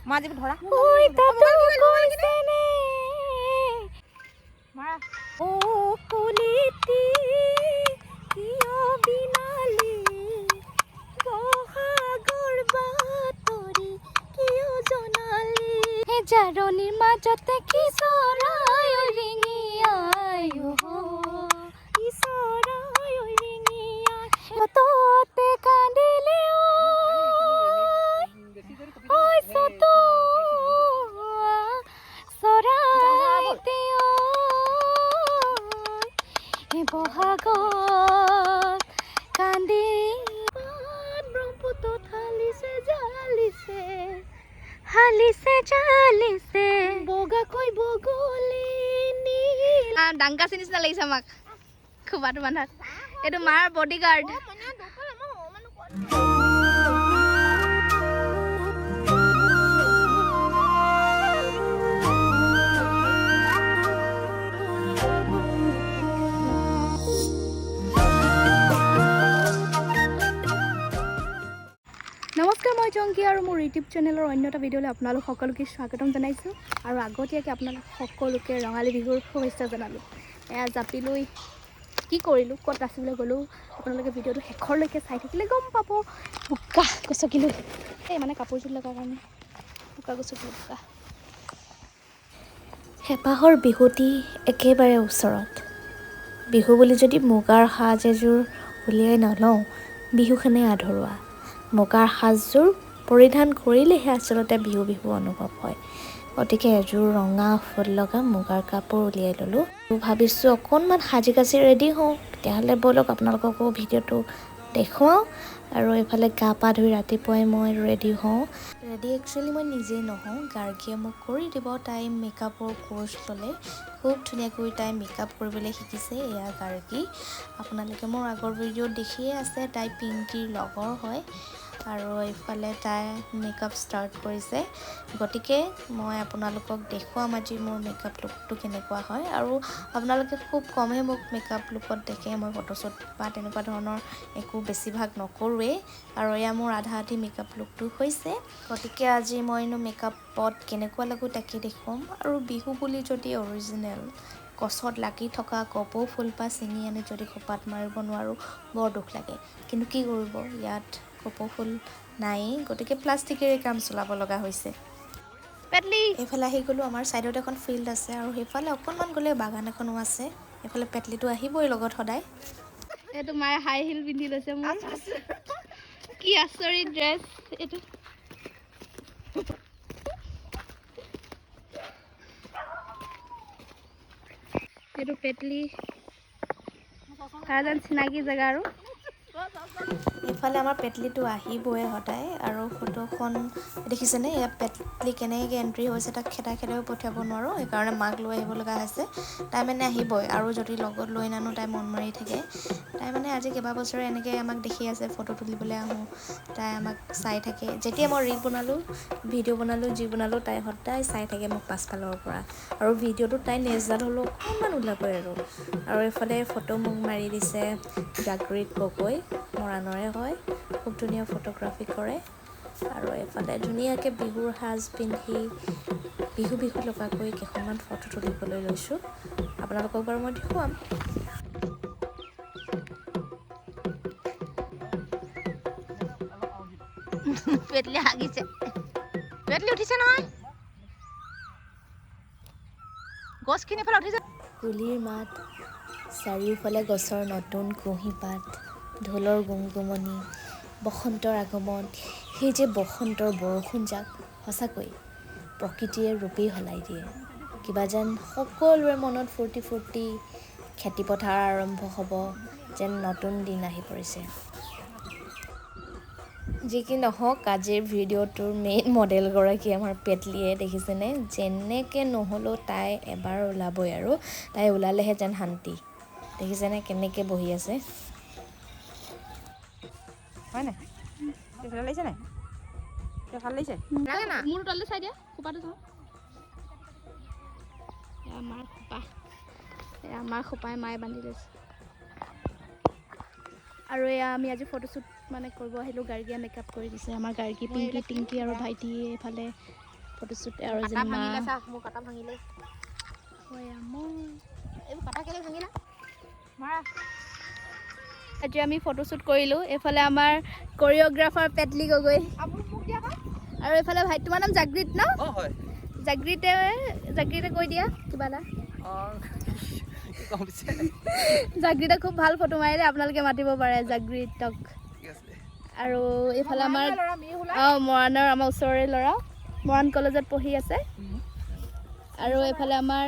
মাজি ধৰা ওই তাতো কৈছেনে মাৰা ও কুলিতি কিয় বিনালি বহাগৰ বাতৰি কিয় জনালি হে জাৰণিৰ মাজতে কি চৰাই ৰিঙি আই কি চৰাই ৰিঙি আই ততে কান্দিলে ঐ সতো চৰাইতে হে বহাগত কান্দি ব্ৰহ্মপুত্ৰত হালিছে জালিছে বগাকৈ বগলী নীল ডাংকাচি নিচিনা লাগিছে আমাক খুবাটো বান্ধাত এইটো মাৰ বডিগাৰ্ড নমস্কাৰ মই জংকি আৰু মোৰ ইউটিউব চেনেলৰ অন্য এটা ভিডিঅ'লৈ আপোনালোক সকলোকে স্বাগতম জনাইছোঁ আৰু আগতীয়াকৈ আপোনালোক সকলোকে ৰঙালী বিহুৰ শুভেচ্ছা জনালোঁ এয়া জাপি লৈ কি কৰিলোঁ ক'ত নাচিবলৈ গ'লোঁ আপোনালোকে ভিডিঅ'টো শেষৰলৈকে চাই থাকিলে গম পাব বোকা গছকিলোঁ এই মানে কাপোৰযোৰ লগাৰ কাৰণে বোকা গছকিলোঁ বোকা হেঁপাহৰ বিহুটি একেবাৰে ওচৰত বিহু বুলি যদি মুগাৰ সাজ এযোৰ উলিয়াই নলওঁ বিহুখনেই আধৰুৱা মুগাৰ সাজযোৰ পৰিধান কৰিলেহে আচলতে বিহু বিহু অনুভৱ হয় গতিকে এযোৰ ৰঙা ফুল লগা মুগাৰ কাপোৰ উলিয়াই ল'লোঁ ভাবিছোঁ অকণমান সাজি কাচি ৰেডি হওঁ তেতিয়াহ'লে ব'লক আপোনালোককো ভিডিঅ'টো দেখুৱাওঁ আৰু এইফালে গা পা ধুই ৰাতিপুৱাই মই ৰেডি হওঁ ৰেডি একচুৱেলি মই নিজেই নহওঁ গাৰ্গীয়ে মোক কৰি দিব তাই মেকআপৰ কোৰ্চ ল'লে খুব ধুনীয়াকৈ তাই মেকআপ কৰিবলৈ শিকিছে এয়া গাৰ্গী আপোনালোকে মোৰ আগৰ ভিডিঅ'ত দেখিয়ে আছে তাই পিংকিৰ লগৰ হয় আৰু এইফালে তাই মেকআপ ষ্টাৰ্ট কৰিছে গতিকে মই আপোনালোকক দেখুৱাম আজি মোৰ মেকআপ লুকটো কেনেকুৱা হয় আৰু আপোনালোকে খুব কমেই মোক মেকআপ লুকত দেখে মই ফটোশ্বুট বা তেনেকুৱা ধৰণৰ একো বেছিভাগ নকৰোঁৱেই আৰু এয়া মোৰ আধা আধি মেকআপ লুকটো হৈছে গতিকে আজি মইনো মেকআপত কেনেকুৱা লাগো তাকে দেখুৱাম আৰু বিহু বুলি যদি অৰিজিনেল গছত লাগি থকা কপৌ ফুলপাহ ছিঙি আনি যদি খোপাত মাৰিব নোৱাৰোঁ বৰ দুখ লাগে কিন্তু কি কৰিব ইয়াত কপৌ ফুল নায়েই গতিকে প্লাষ্টিকেৰে কাম চলাব লগা হৈছে পেটলি এইফালে আহি গ'লোঁ আমাৰ ছাইডত এখন ফিল্ড আছে আৰু সেইফালে অকণমান গ'লে বাগান এখনো আছে এইফালে পেটলিটো আহিবই লগত সদায় এইটো মায়ে হাই হিল পিন্ধি লৈছে মোৰ কি আচৰিত ড্ৰেছ এইটো এইটো পেটলি তাৰ যেন চিনাকি জেগা আৰু এইফালে আমাৰ পেটলিটো আহিবই সদায় আৰু ফটোখন দেখিছেনে ইয়াত পেটলি কেনেকৈ এণ্ট্ৰি হৈছে তাক খেদাই খেদাইও পঠিয়াব নোৱাৰোঁ সেইকাৰণে মাক লৈ আহিব লগা হৈছে তাই মানে আহিবই আৰু যদি লগত লৈ নানো তাই মন মাৰি থাকে তাই মানে আজি কেইবাবছৰে এনেকৈ আমাক দেখি আছে ফটো তুলিবলৈ আহোঁ তাই আমাক চাই থাকে যেতিয়া মই ৰীল বনালোঁ ভিডিঅ' বনালোঁ যি বনালোঁ তাই সদায় চাই থাকে মোক পাছফালৰ পৰা আৰু ভিডিঅ'টোত তাই নেজডাল হ'লেও অকণমান ওলাবই আৰু এইফালে ফটো মোক মাৰি দিছে জাগৰিত গগৈ মৰাণৰে হয় খুব ধুনীয়া ফটোগ্ৰাফী কৰে আৰু এইফালে ধুনীয়াকৈ বিহুৰ সাজ পিন্ধি বিহু বিহু লগাকৈ কেইখনমান ফটো তুলিবলৈ লৈছোঁ আপোনালোকক বাৰু মই দেখুৱাম পেটলি হাগিছে পেটলি উঠিছে নহয় গছখিনি ফালে উঠিছে কুলিৰ মাত চাৰিওফালে গছৰ নতুন কুঁহিপাত ঢোলৰ গুমগুমনি বসন্তৰ আগমন সেই যে বসন্তৰ বৰষুণজাক সঁচাকৈ প্ৰকৃতিয়ে ৰূপেই সলাই দিয়ে কিবা যেন সকলোৰে মনত ফূৰ্তি ফূৰ্তি খেতিপথাৰ আৰম্ভ হ'ব যেন নতুন দিন আহি পৰিছে যি কি নহওক আজিৰ ভিডিঅ'টোৰ মেইন মডেলগৰাকী আমাৰ পেটলিয়ে দেখিছেনে যেনেকৈ নহ'লেও তাই এবাৰ ওলাবই আৰু তাই ওলালেহে যেন শান্তি দেখিছেনে কেনেকৈ বহি আছে হয় নাই ভাল লাগিছে নাই ভাল লাগিছে মোৰ তললৈ চাই দিয়া খোপাটো চাওঁ আমাৰ খোপাই মায়ে বান্ধি লৈছে আৰু এয়া আমি আজি ফটোশ্বুট মানে কৰিব আহিলোঁ গাৰ্গীয়ে মেকআপ কৰি দিছে আমাৰ গাৰ্গী পিংকি আৰু ভাইটি এইফালে ফটোশ্বুট আৰু কাটা যেন মা ভাঙিলে চা মোৰ কাটা ভাঙিলে হয় মোৰ এইবোৰ কাটা কেলে ভাঙিলা মাৰা আজি আমি ফটোশ্বুট কৰিলোঁ এইফালে আমাৰ কোৰিঅ'গ্ৰাফাৰ পেটলি গগৈ আপুনি মোক দিয়া কা আৰু এইফালে ভাই তোমাৰ নাম জাগৃত ন অ হয় জাগৃতে কৈ দিয়া কিবা এটা অ কি কম পিছে জাগৃতে খুব ভাল ফটো মাৰিলে আপোনালোকে মাতিব পাৰে জাগৃতক ঠিক আছে আৰু এইফালে আমাৰ ল'ৰা মেয়ে ওলাই মৰাণৰ আমাৰ ওচৰৰে ল'ৰা মৰাণ কলেজত পঢ়ি আছে আৰু এইফালে আমাৰ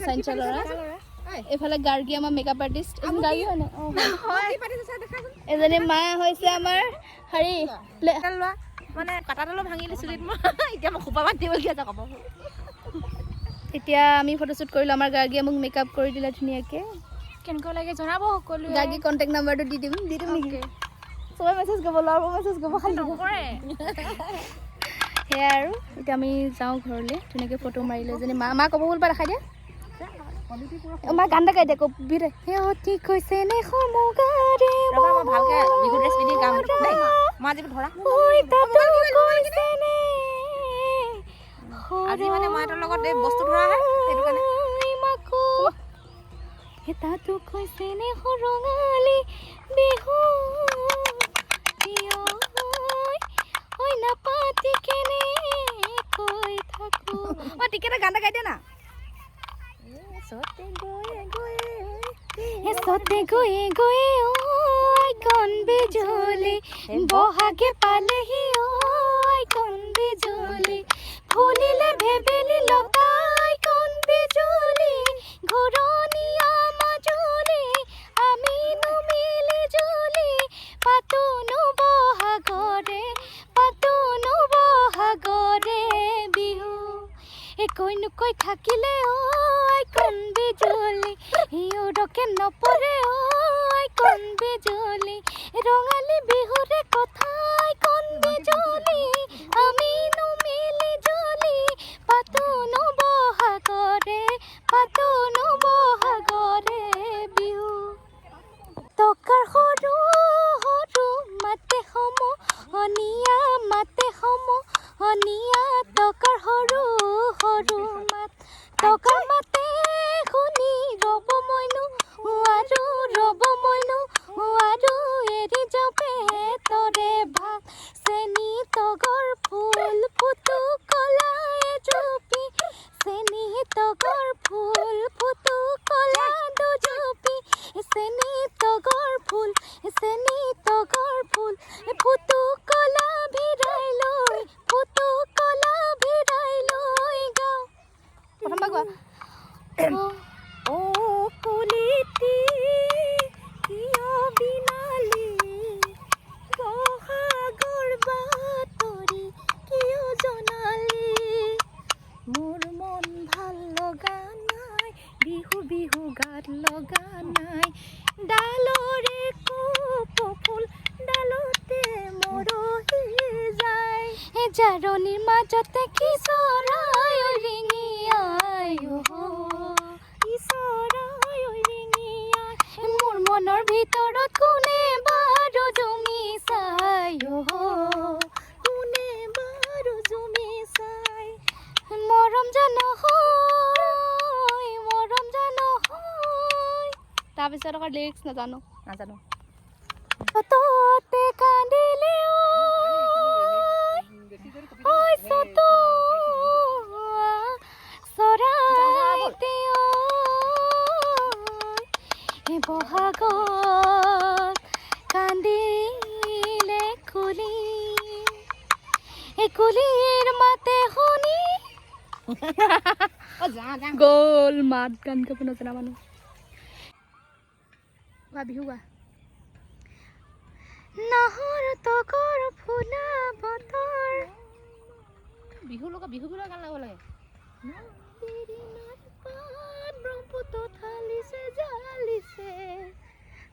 চাইন্সৰ ল'ৰা এইফালে গাৰ্গি আমাৰ মেকআপ আৰ্টিষ্ট গাৰ্গি হয় এজনী মা হৈছে আমাৰ হেৰি লোৱা মানে কাটাডালো ভাঙিলে চুলিত মই এতিয়া মই খোপা বান্ধি দিবলগীয়া আছে ক'ব এতিয়া আমি ফটোশ্বুট কৰিলোঁ আমাৰ গাৰ্গীয়ে মোক মেকআপ কৰি দিলে ধুনীয়াকৈ কেনেকুৱা লাগে জনাব সকলোৱে গাৰ্গী কণ্টেক্ট নাম্বাৰটো দি দিম নেকি চবে মেছেজ কৰিব ল'ৰাবোৰ মেছেজ কৰিব খালি নকৰে সেয়াই আৰু এতিয়া আমি যাওঁ ঘৰলৈ ধুনীয়াকৈ ফটো মাৰিলে যেনে মা ক'ব ভুল পাই দেখাই দিয়া মা গান এটা গাই দিয়া কবি দে ঠিক হৈছে নে সমগাৰে ৰবা মই ভালকে বিহু ড্ৰেছ পিন্ধি গাম দেই মই আজি ধৰা আজি মানে মই তোৰ লগত এই বস্তু ধৰা হে সেইটো কাৰণে এটাতো কৈছে নে ৰঙালী বিহু ঐ নাপাতি কেনে কৈ থাকো টিকেটা গান এটা গাই দিয়া না সতে গয়ে গয়ে সতে গয়ে গয়ে ঐ কণ বিজুলি বহাগে পালেহি ঐ কণ বিজুলি ফুলিলে ভেবেলি লতাই কণ বিজুলি ঘূৰণীয়া মাজুলি আমি মিলি জুলি পাতোনো বহাগৰে বিহু কৈ নুকৈ থাকিলে ঐ কণ বিজুলি হিউৰকে নপৰে ঐ কণ বিজুলি ৰঙালী বিহুৰে কথাই কণ বিজুলি আমি মিলি জুলি পাতোনো বহাগৰে বিহু টকাৰ সৰু সৰু মাতে সমনীয়া টকাৰ সৰু সৰু মাত টকাৰ মাতে শুনি ৰ'ব মইনো আৰু এৰি যাবে তৰে ভাত চেনি তগৰ ফুল ফুটু কলা এজুপি চেনি তগৰ ফুল ফুটু কলা দুজুপি চেনি তগৰ ফুল ফুটু কলা ভিৰাই লৈ গাওঁ প্ৰথমবাৰ কোৱা ও কলিতি কিয় বিনালি বহাগৰ বাতৰি কিয় জনালি মোৰ মন ভাল লগা নাই বিহু গাত লগা নাই ডালৰে কোপ ফুল ডালতে মৰহি যায় জাৰণিৰ মাজতে কি চৰাই ৰিঙি আই মোৰ মনৰ ভিতৰত কোনে বাৰু জুমি চাই মৰম জানো তাৰপিছত আকৌ লিৰিক্স নাজানো ততে কান্দিলে চৰাইতে বহাগত কান্দিলে কুলিৰ মাতে শুনি গ'ল মাত গান গাব নজনা মানুহ বিহু গা নাহৰ তকৰ ফুলা বতৰ বিহু গান গাব লাগে ব্ৰহ্মপুত্ৰত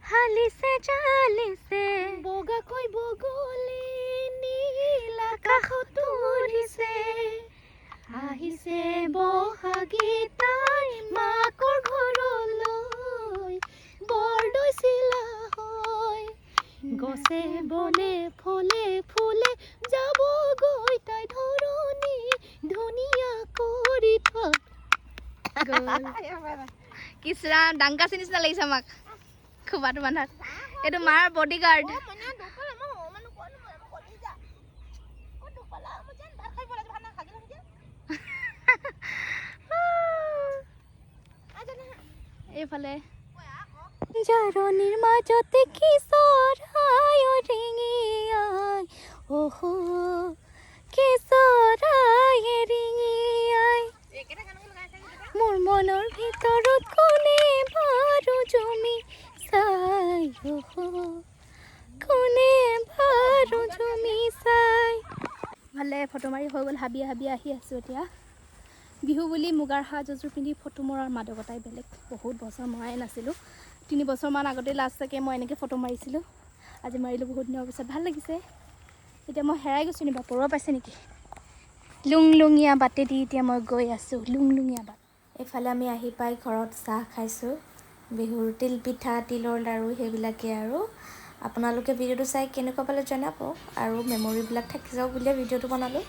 হালিছে জালিছে বগাকৈ বগলী নীল আকাশত উৰিছে আহিছে বহাগী তাই মাকৰ ঘৰলৈ বৰদৈ চিলা হয় গছে বনে ফলে ফুলে যাব গৈ তাই ধৰণী কিচৰাম ডাংকাচি নিচিনা লাগিছে আমাক খোপাটো বান্ধাত এইটো মাৰ বডিগাৰ্ড এইফালে জাৰণিৰ মাজতে কিশোৰ আই ৰিঙি আই অহ কিশোৰ আই ৰিঙি আই মোৰ মনৰ ভিতৰত কোনে বাৰু জমি চাই অহ কোনে বাৰু জমি চাই ভালে ফটো মাৰি হৈ গ'ল হাবিয়ে হাবিয়ে আহি আছোঁ এতিয়া বিহু বুলি মুগাৰ সাজযোৰ পিন্ধি ফটো মৰাৰ মাদকতাই বেলেগ বহুত বছৰ মৰাই নাছিলোঁ 3 বছৰমান আগতে লাষ্ট চাগে মই এনেকৈ ফটো মাৰিছিলোঁ আজি মাৰিলোঁ বহুত দিনৰ পিছত ভাল লাগিছে এতিয়া মই হেৰাই গৈছোঁ নি বাপৰৰ পাইছে নেকি লুংলুঙীয়া বাটেদি এতিয়া মই গৈ আছোঁ লুংলুঙীয়া বাট এইফালে আমি আহি পাই ঘৰত চাহ খাইছোঁ বিহুৰ তিল পিঠা তিলৰ লাড়ু সেইবিলাকে আৰু আপোনালোকে ভিডিঅ'টো চাই কেনেকুৱা পালে জনাব আৰু মেমৰিবিলাক থাকি যাওক বুলিয়ে ভিডিঅ'টো বনালোঁ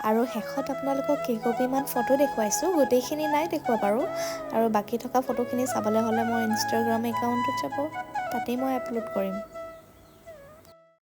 আৰু শেষত আপোনালোকক কেইকপিমান ফটো দেখুৱাইছোঁ গোটেইখিনি নাই দেখুৱাব পাৰোঁ আৰু বাকী থকা ফটোখিনি চাবলৈ হ'লে মোৰ ইনষ্টাগ্ৰাম একাউণ্টত যাব তাতেই মই আপলোড কৰিম